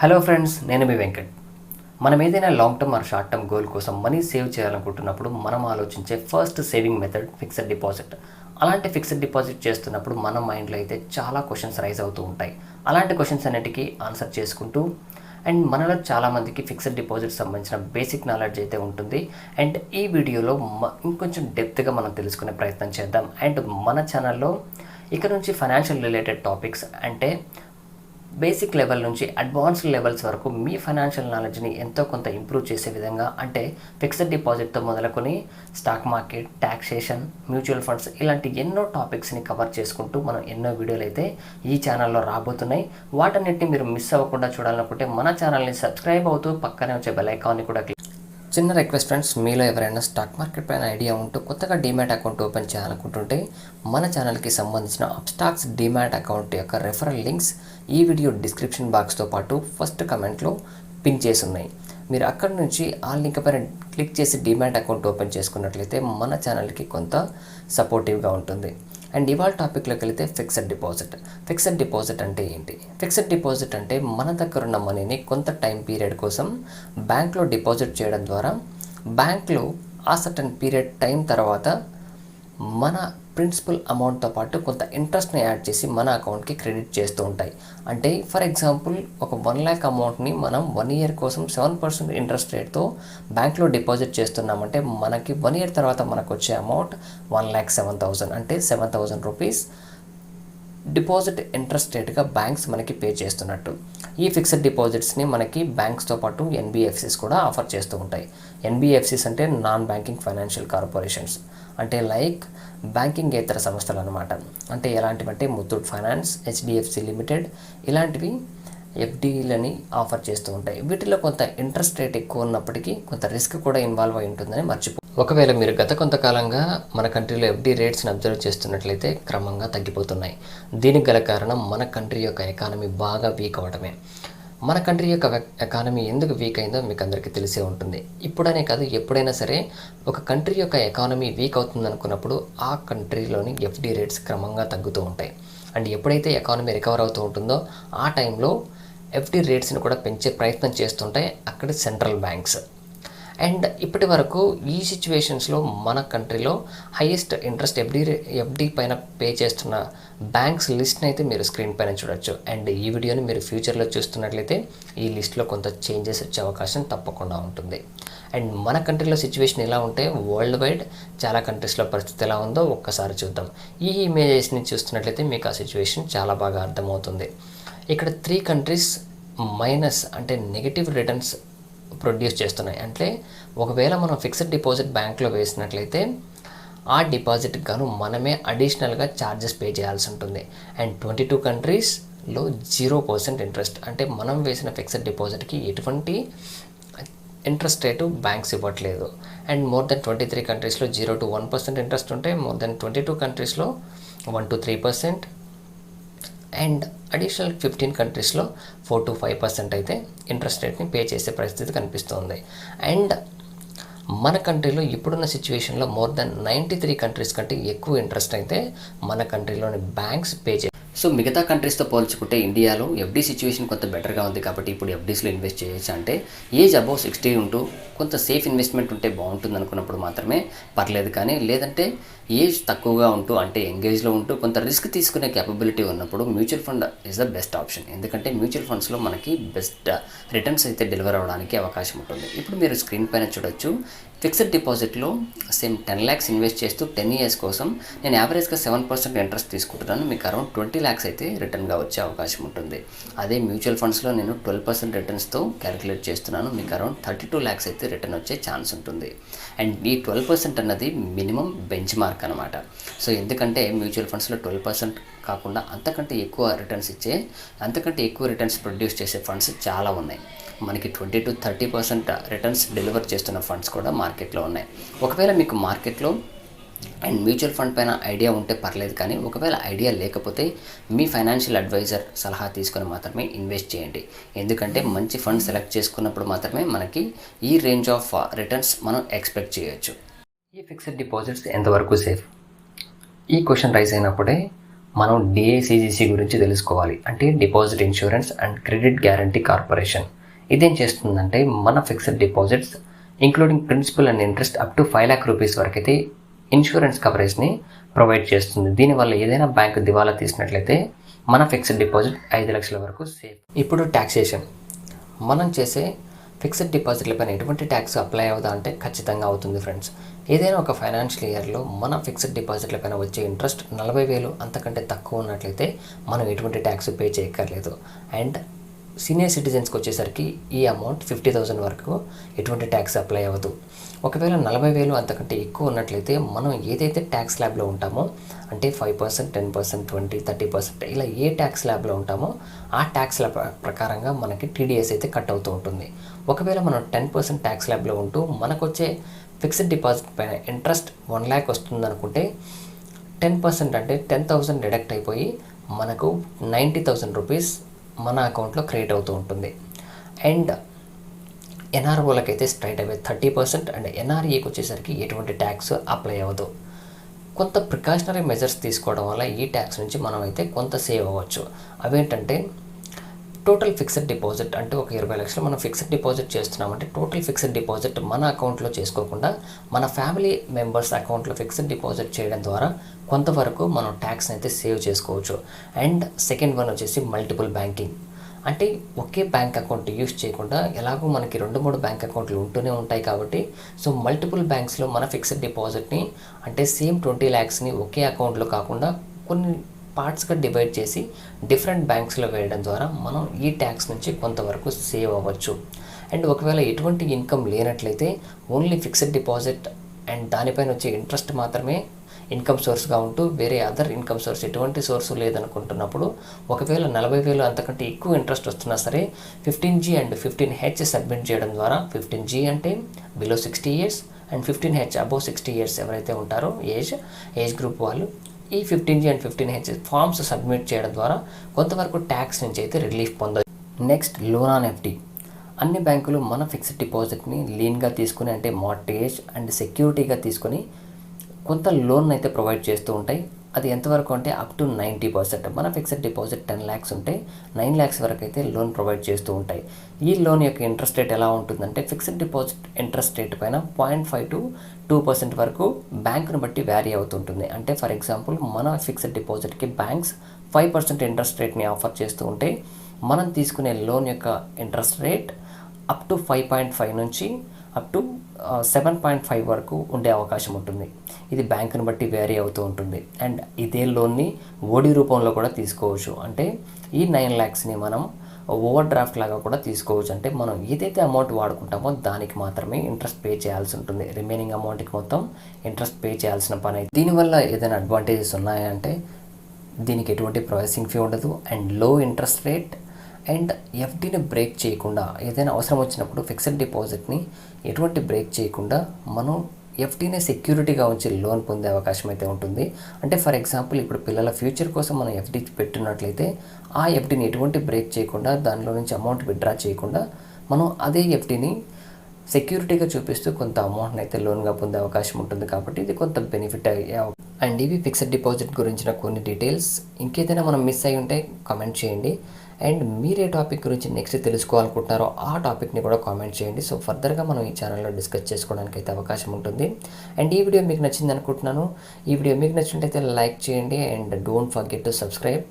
Hello friends, నేను మీ వెంకట్. మనం ఏదైనా long term are short term goal కోసం మనీ సేవ్ చేయాలనుకుంటున్నప్పుడు మనం ఆలోచించే first saving method fixed deposit. అలాంటి ఫిక్స్డ్ డిపాజిట్ చేస్తున్నప్పుడు మన మైండ్లో అయితే చాలా క్వశ్చన్స్ రైజ్ అవుతూ ఉంటాయి. అలాంటి క్వశ్చన్స్ అన్నిటికీ ఆన్సర్ చేసుకుంటూ అండ్ మనలో చాలామందికి ఫిక్స్డ్ డిపాజిట్ సంబంధించిన బేసిక్ నాలెడ్జ్ అయితే ఉంటుంది. అండ్ ఈ వీడియోలో ఇంకొంచెం డెప్త్గా మనం తెలుసుకునే ప్రయత్నం చేద్దాం. అండ్ మన ఛానల్లో ఇక నుంచి ఫైనాన్షియల్ రిలేటెడ్ టాపిక్స్ అంటే బేసిక్ లెవెల్ నుంచి అడ్వాన్స్డ్ లెవెల్స్ వరకు మీ ఫైనాన్షియల్ నాలెడ్జ్ని ఎంతో కొంత ఇంప్రూవ్ చేసే విధంగా, అంటే ఫిక్స్డ్ డిపాజిట్తో మొదలుకొని stock market, taxation, mutual funds ఇలాంటి ఎన్నో టాపిక్స్ని కవర్ చేసుకుంటూ మనం ఎన్నో వీడియోలు అయితే ఈ ఛానల్లో రాబోతున్నాయి. వాటన్నిటిని మీరు మిస్ అవ్వకుండా చూడాలనుకుంటే మన ఛానల్ని సబ్స్క్రైబ్ అవుతూ పక్కనే వచ్చే బెల్ ఐకాన్ని కూడా చిన్న రిక్వెస్ట్ ఫ్రెండ్స్, మీలో ఎవరైనా స్టాక్ మార్కెట్ పైన ఐడియా ఉంటూ కొత్తగా డీమ్యాట్ అకౌంట్ ఓపెన్ చేయాలనుకుంటుంటే మన ఛానల్కి సంబంధించిన అప్స్టాక్స్ డీమ్యాట్ అకౌంట్ యొక్క రెఫరల్ లింక్స్ ఈ వీడియో డిస్క్రిప్షన్ బాక్స్తో పాటు ఫస్ట్ కమెంట్లో పిన్ చేసి ఉన్నాయి. మీరు అక్కడి నుంచి ఆ లింక్ పైన క్లిక్ చేసి డీమ్యాట్ అకౌంట్ ఓపెన్ చేసుకున్నట్లయితే మన ఛానల్కి కొంత సపోర్టివ్గా ఉంటుంది. అండ్ ఇవాళ టాపిక్లోకి వెళితే ఫిక్స్డ్ డిపాజిట్. ఫిక్స్డ్ డిపాజిట్ అంటే ఏంటి? ఫిక్స్డ్ డిపాజిట్ అంటే మన దగ్గర ఉన్న మనీని కొంత టైం పీరియడ్ కోసం బ్యాంక్లో డిపాజిట్ చేయడం ద్వారా బ్యాంక్లో ఆ సర్టన్ పీరియడ్ టైం తర్వాత మన ప్రిన్సిపల్ అమౌంట్తో పాటు కొంత ఇంట్రెస్ట్ని యాడ్ చేసి మన అకౌంట్కి క్రెడిట్ చేస్తూ ఉంటాయి. అంటే ఫర్ ఎగ్జాంపుల్ ఒక 1 lakh అమౌంట్ని మనం 1 year కోసం 7% ఇంట్రెస్ట్ రేట్తో బ్యాంక్లో డిపాజిట్ చేస్తున్నామంటే మనకి 1 year తర్వాత మనకు వచ్చే అమౌంట్ 1,07,000, అంటే 7,000 రూపీస్ డిపాజిట్ ఇంట్రెస్ట్ రేట్గా బ్యాంక్స్ మనకి పే చేస్తున్నట్టు. ఈ ఫిక్స్డ్ డిపాజిట్స్ని మనకి బ్యాంక్స్తో పాటు ఎన్బిఎఫ్సిస్ కూడా ఆఫర్ చేస్తూ ఉంటాయి. ఎన్బిఎఫ్సిస్ అంటే నాన్ బ్యాంకింగ్ ఫైనాన్షియల్ కార్పొరేషన్స్, అంటే లైక్ బ్యాంకింగ్ ఇతర సంస్థలు అనమాట. అంటే ఎలాంటివంటే ముత్తూట్ ఫైనాన్స్, హెచ్డిఎఫ్సి లిమిటెడ్ ఇలాంటివి ఎఫ్డీలని ఆఫర్ చేస్తూ ఉంటాయి. వీటిలో కొంత ఇంట్రెస్ట్ రేట్ ఎక్కువ ఉన్నప్పటికీ కొంత రిస్క్ కూడా ఇన్వాల్వ్ అయి ఉంటుందని ఒకవేళ మీరు గత కొంతకాలంగా మన కంట్రీలో ఎఫ్డీ రేట్స్ని అబ్జర్వ్ చేస్తున్నట్లయితే క్రమంగా తగ్గిపోతున్నాయి. దీనికి గల కారణం మన కంట్రీ యొక్క ఎకానమీ బాగా వీక్ అవడమే. మన కంట్రీ యొక్క ఎకానమీ ఎందుకు వీక్ అయిందో మీకు అందరికీ తెలిసే ఉంటుంది. ఇప్పుడనే కాదు, ఎప్పుడైనా సరే ఒక కంట్రీ యొక్క ఎకానమీ వీక్ అవుతుంది అనుకున్నప్పుడు ఆ కంట్రీలోని ఎఫ్డీ రేట్స్ క్రమంగా తగ్గుతూ ఉంటాయి. అండ్ ఎప్పుడైతే ఎకానమీ రికవర్ అవుతూ ఉంటుందో ఆ టైంలో ఎఫ్డీ రేట్స్ని కూడా పెంచే ప్రయత్నం చేస్తుంటాయి అక్కడ సెంట్రల్ బ్యాంక్స్. అండ్ ఇప్పటి వరకు ఈ సిచ్యువేషన్స్లో మన కంట్రీలో హైయెస్ట్ ఇంట్రెస్ట్ ఎఫ్డీ పైన పే చేస్తున్న బ్యాంక్స్ లిస్ట్ని అయితే మీరు స్క్రీన్ పైన చూడొచ్చు. అండ్ ఈ వీడియోని మీరు ఫ్యూచర్లో చూస్తున్నట్లయితే ఈ లిస్ట్లో కొంత చేంజెస్ వచ్చే అవకాశం తప్పకుండా ఉంటుంది. అండ్ మన కంట్రీలో సిచ్యువేషన్ ఎలా ఉంటే వరల్డ్ వైడ్ చాలా కంట్రీస్లో పరిస్థితి ఎలా ఉందో ఒక్కసారి చూద్దాం. ఈ ఇమేజెస్ని చూస్తున్నట్లయితే మీకు ఆ సిచ్యువేషన్ చాలా బాగా అర్థమవుతుంది. ఇక్కడ 3 కంట్రీస్ మైనస్ అంటే నెగిటివ్ రిటర్న్స్ ప్రొడ్యూస్ చేస్తున్నాయి. అంటే ఒకవేళ మనం ఫిక్స్డ్ డిపాజిట్ బ్యాంక్లో వేసినట్లయితే ఆ డిపాజిట్కి గాను మనమే అడిషనల్గా ఛార్జెస్ పే చేయాల్సి ఉంటుంది. అండ్ 22 కంట్రీస్లో 0% ఇంట్రెస్ట్, అంటే మనం వేసిన ఫిక్స్డ్ డిపాజిట్కి ఎటువంటి ఇంట్రెస్ట్ రేటు బ్యాంక్స్ ఇవ్వట్లేదు. అండ్ మోర్ దెన్ 23 కంట్రీస్లో 0 to 1% ఇంట్రెస్ట్ ఉంటే మోర్ దెన్ 22 కంట్రీస్లో 1 to 3%, అండ్ అడిషనల్ 15 కంట్రీస్లో 4 to 5% అయితే ఇంట్రెస్ట్ రేట్ని పే చేసే పరిస్థితి కనిపిస్తుంది. అండ్ మన కంట్రీలో ఇప్పుడున్న సిచ్యువేషన్లో మోర్ దెన్ 93 కంట్రీస్ కంటే ఎక్కువ ఇంట్రెస్ట్ అయితే మన కంట్రీలోని బ్యాంక్స్ పే చేయాలి. సో మిగతా కంట్రీస్తో పోల్చుకుంటే ఇండియాలో ఎఫ్డీ సిచ్యువేషన్ కొంత బెటర్గా ఉంది కాబట్టి ఇప్పుడు ఎఫ్డీస్లో ఇన్వెస్ట్ చేయొచ్చు. అంటే ఏజ్ అబౌవ్ 60 ఉంటూ కొంత సేఫ్ ఇన్వెస్ట్మెంట్ ఉంటే బాగుంటుంది అనుకున్నప్పుడు మాత్రమే పర్లేదు. కానీ లేదంటే ఏజ్ తక్కువగా ఉంటూ అంటే ఎంగేజ్లో ఉంటూ కొంత రిస్క్ తీసుకునే క్యాపబిలిటీ ఉన్నప్పుడు mutual fund is the best option. ఎందుకంటే మ్యూచువల్ ఫండ్స్లో మనకి బెస్ట్ రిటర్న్స్ అయితే డెలివర్ అవ్వడానికి అవకాశం ఉంటుంది. ఇప్పుడు మీరు స్క్రీన్ పైన చూడొచ్చు, ఫిక్స్డ్ డిపాజిట్లో సేమ్ 10 lakhs ఇన్వెస్ట్ చేస్తూ 10 years కోసం నేను యావరేజ్గా 7% ఇంట్రెస్ట్ తీసుకుంటున్నాను. మీకు అరౌండ్ 20 lakhs అయితే రిటర్న్గా వచ్చే అవకాశం ఉంటుంది. అదే మ్యూచువల్ ఫండ్స్లో నేను 12% రిటర్న్స్తో క్యాలిక్యులేట్ చేస్తున్నాను. మీకు అరౌండ్ 32 lakhs అయితే రిటర్న్ వచ్చే ఛాన్స్ ఉంటుంది. అండ్ ఈ 12% అన్నది మినిమం బెంచ్ మార్క్ అనమాట. సో ఎందుకంటే మ్యూచువల్ ఫండ్స్లో 12% కాకుండా అంతకంటే ఎక్కువ రిటర్న్స్ ప్రొడ్యూస్ చేసే ఫండ్స్ చాలా ఉన్నాయి. మనకి 20 to 30% రిటర్న్స్ డెలివర్ చేస్తున్న ఫండ్స్ కూడా మార్కెట్లో ఉన్నాయి. ఒకవేళ మీకు మార్కెట్లో అండ్ మ్యూచువల్ ఫండ్ పైన ఐడియా ఉంటే పర్లేదు, కానీ ఒకవేళ ఐడియా లేకపోతే మీ ఫైనాన్షియల్ అడ్వైజర్ సలహా తీసుకొని మాత్రమే ఇన్వెస్ట్ చేయండి. ఎందుకంటే మంచి ఫండ్ సెలెక్ట్ చేసుకున్నప్పుడు మాత్రమే మనకి ఈ రేంజ్ ఆఫ్ రిటర్న్స్ మనం ఎక్స్పెక్ట్ చేయొచ్చు. ఈ ఫిక్స్డ్ డిపాజిట్స్ ఎంతవరకు సేఫ్? ఈ క్వశ్చన్ రైజ్ అయినప్పుడే మనం డిఐసిజిసి గురించి తెలుసుకోవాలి. అంటే deposit insurance and credit guarantee corporation. ఇదేం చేస్తుందంటే మన fixed deposits including principal and interest up to 5 lakh rupees వరకు అయితే ఇన్సూరెన్స్ కవరేజ్ని ప్రొవైడ్ చేస్తుంది. దీనివల్ల ఏదైనా బ్యాంకు దివాలా తీసినట్లయితే మన ఫిక్స్డ్ డిపాజిట్ 5 లక్షల వరకు సేఫ్. ఇప్పుడు ట్యాక్సేషన్. మనం చేసే ఫిక్స్డ్ డిపాజిట్ల పైన ఎటువంటి ట్యాక్స్ అప్లై అవుదా అంటే ఖచ్చితంగా అవుతుంది ఫ్రెండ్స్. ఏదైనా ఒక ఫైనాన్షియల్ ఇయర్లో మన ఫిక్స్డ్ డిపాజిట్ల పైన వచ్చే ఇంట్రెస్ట్ 40,000 అంతకంటే తక్కువ ఉన్నట్లయితే మనం ఎటువంటి ట్యాక్స్ పే చేయక్కర్లేదు. అండ్ సీనియర్ సిటిజన్స్కి వచ్చేసరికి ఈ అమౌంట్ 50,000 వరకు ఎటువంటి ట్యాక్స్ అప్లై అవ్వదు. ఒకవేళ 40,000 అంతకంటే ఎక్కువ ఉన్నట్లయితే మనం ఏదైతే ట్యాక్స్ స్లాబ్లో ఉంటామో అంటే 5%, 10%, 20, 30% ఇలా ఏ ట్యాక్స్ స్లాబ్లో ఉంటామో ఆ ట్యాక్స్ స్లాబ్ ప్రకారంగా మనకి టీడీఎస్ అయితే కట్ అవుతూ ఉంటుంది. ఒకవేళ మనం 10% ట్యాక్స్ స్లాబ్లో ఉంటూ మనకు వచ్చే ఫిక్స్డ్ డిపాజిట్ పైన ఇంట్రెస్ట్ 1 lakh వస్తుంది అనుకుంటే 10% అంటే 10,000 డిడక్ట్ అయిపోయి మనకు 90,000 రూపీస్ మన అకౌంట్లో క్రియేట్ అవుతూ ఉంటుంది. అండ్ ఎన్ఆర్ఓలకు అయితే స్ట్రైట్ అవే 30% అండ్ ఎన్ఆర్ఈకి వచ్చేసరికి ఎటువంటి ట్యాక్స్ అప్లై అవ్వదు. కొంత ప్రికాషనరీ మెజర్స్ తీసుకోవడం వల్ల ఈ ట్యాక్స్ నుంచి మనం అయితే కొంత సేవ్ అవ్వచ్చు. అవేంటంటే టోటల్ ఫిక్స్డ్ డిపాజిట్ అంటే ఒక 20 లక్షలు మనం ఫిక్స్డ్ డిపాజిట్ చేస్తున్నామంటే టోటల్ ఫిక్స్డ్ డిపాజిట్ మన అకౌంట్లో చేసుకోకుండా మన ఫ్యామిలీ మెంబర్స్ అకౌంట్లో ఫిక్స్డ్ డిపాజిట్ చేయడం ద్వారా కొంతవరకు మనం ట్యాక్స్ని అయితే సేవ్ చేసుకోవచ్చు. అండ్ సెకండ్ వన్ వచ్చేసి మల్టిపుల్ బ్యాంకింగ్. అంటే ఒకే బ్యాంక్ అకౌంట్ యూస్ చేయకుండా ఎలాగో మనకి 2-3 బ్యాంక్ అకౌంట్లు ఉంటూనే ఉంటాయి కాబట్టి సో మల్టిపుల్ బ్యాంక్స్లో మన ఫిక్స్డ్ డిపాజిట్ని అంటే సేమ్ 20 lakhsని ఒకే అకౌంట్లో కాకుండా కొన్ని పార్ట్స్గా డివైడ్ చేసి డిఫరెంట్ బ్యాంక్స్లో వేయడం ద్వారా మనం ఈ ట్యాక్స్ నుంచి కొంతవరకు సేవ్ అవ్వచ్చు. అండ్ ఒకవేళ ఎటువంటి ఇన్కమ్ లేనట్లయితే ఓన్లీ ఫిక్స్డ్ డిపాజిట్ అండ్ దానిపైన వచ్చే ఇంట్రెస్ట్ మాత్రమే ఇన్కమ్ సోర్స్గా ఉంటూ వేరే అదర్ ఇన్కమ్ సోర్స్ ఎటువంటి సోర్సు లేదనుకుంటున్నప్పుడు ఒకవేళ 40,000 అంతకంటే ఎక్కువ ఇంట్రెస్ట్ వస్తున్నా సరే 15G అండ్ 15H సబ్మిట్ చేయడం ద్వారా 15G అంటే below 60 years and 15H above 60 years ఎవరైతే ఉంటారో ఏజ్ గ్రూప్ వాళ్ళు ఈ 15G and 15H forms submit చేయడం ద్వారా కొంతవరకు ట్యాక్స్ నుంచి అయితే రిలీఫ్ పొందవచ్చు. Next loan on FD. అన్ని బ్యాంకులు మన ఫిక్స్డ్ డిపాజిట్ని లీన్గా తీసుకుని అంటే మార్టేజ్ అండ్ సెక్యూరిటీగా తీసుకొని కొంత లోన్ అయితే ప్రొవైడ్ చేస్తూ ఉంటాయి. అది ఎంతవరకు అంటే అప్ టు 90%. మన ఫిక్స్డ్ డిపాజిట్ 10 lakhs ఉంటే 9 lakhs వరకు అయితే లోన్ ప్రొవైడ్ చేస్తూ ఉంటాయి. ఈ లోన్ యొక్క ఇంట్రెస్ట్ రేట్ ఎలా ఉంటుందంటే ఫిక్స్డ్ డిపాజిట్ ఇంట్రెస్ట్ రేట్ పైన 0.5 to 2% వరకు బ్యాంకును బట్టి వ్యారీ అవుతుంటుంది. అంటే ఫర్ ఎగ్జాంపుల్ మన ఫిక్స్డ్ డిపాజిట్కి బ్యాంక్స్ 5% ఇంట్రెస్ట్ రేట్ని ఆఫర్ చేస్తూ ఉంటే మనం తీసుకునే లోన్ యొక్క ఇంట్రెస్ట్ రేట్ అప్ టు 5.5 నుంచి అప్ టు 7.5 వరకు ఉండే అవకాశం ఉంటుంది. ఇది బ్యాంకుని బట్టి వేరీ అవుతూ ఉంటుంది. అండ్ ఇదే లోన్ని ఓడి రూపంలో కూడా తీసుకోవచ్చు. అంటే ఈ 9 lakhsని మనం ఓవర్ డ్రాఫ్ట్ లాగా కూడా తీసుకోవచ్చు. అంటే మనం ఏదైతే అమౌంట్ వాడుకుంటామో దానికి మాత్రమే ఇంట్రెస్ట్ పే చేయాల్సి ఉంటుంది. రిమైనింగ్ అమౌంట్కి మొత్తం ఇంట్రెస్ట్ పే చేయాల్సిన పని అయితే. దీనివల్ల ఏదైనా అడ్వాంటేజెస్ ఉన్నాయంటే దీనికి ఎటువంటి ప్రాసెసింగ్ ఫీ ఉండదు అండ్ లో ఇంట్రెస్ట్ రేట్ అండ్ ఎఫ్డీని బ్రేక్ చేయకుండా ఏదైనా అవసరం వచ్చినప్పుడు ఫిక్స్డ్ డిపాజిట్ని ఎటువంటి బ్రేక్ చేయకుండా మనం ఎఫ్డీనే సెక్యూరిటీగా ఉంచి లోన్ పొందే అవకాశం అయితే ఉంటుంది. అంటే ఫర్ ఎగ్జాంపుల్ ఇప్పుడు పిల్లల ఫ్యూచర్ కోసం మనం ఎఫ్డీ పెట్టినట్లయితే ఆ ఎఫ్డీని ఎటువంటి బ్రేక్ చేయకుండా దానిలో నుంచి అమౌంట్ విత్డ్రా చేయకుండా మనం అదే ఎఫ్డీని సెక్యూరిటీగా చూపిస్తూ కొంత అమౌంట్ని అయితే లోన్గా పొందే అవకాశం ఉంటుంది. కాబట్టి ఇది కొంత బెనిఫిట్ అయ్యే. అండ్ ఇవి ఫిక్స్డ్ డిపాజిట్ గురించిన కొన్ని డీటెయిల్స్. ఇంకేదైనా మనం మిస్ అయ్యి ఉంటే కామెంట్ చేయండి. అండ్ మీరే టాపిక్ గురించి నెక్స్ట్ తెలుసుకోవాలనుకుంటున్నారో ఆ టాపిక్ని కూడా కామెంట్ చేయండి. సో ఫర్దర్గా మనం ఈ ఛానల్లో డిస్కస్ చేసుకోవడానికి అయితే అవకాశం ఉంటుంది. అండ్ ఈ వీడియో మీకు నచ్చింది అనుకుంటున్నాను. ఈ వీడియో మీకు నచ్చినట్టయితే లైక్ చేయండి and don't forget to subscribe.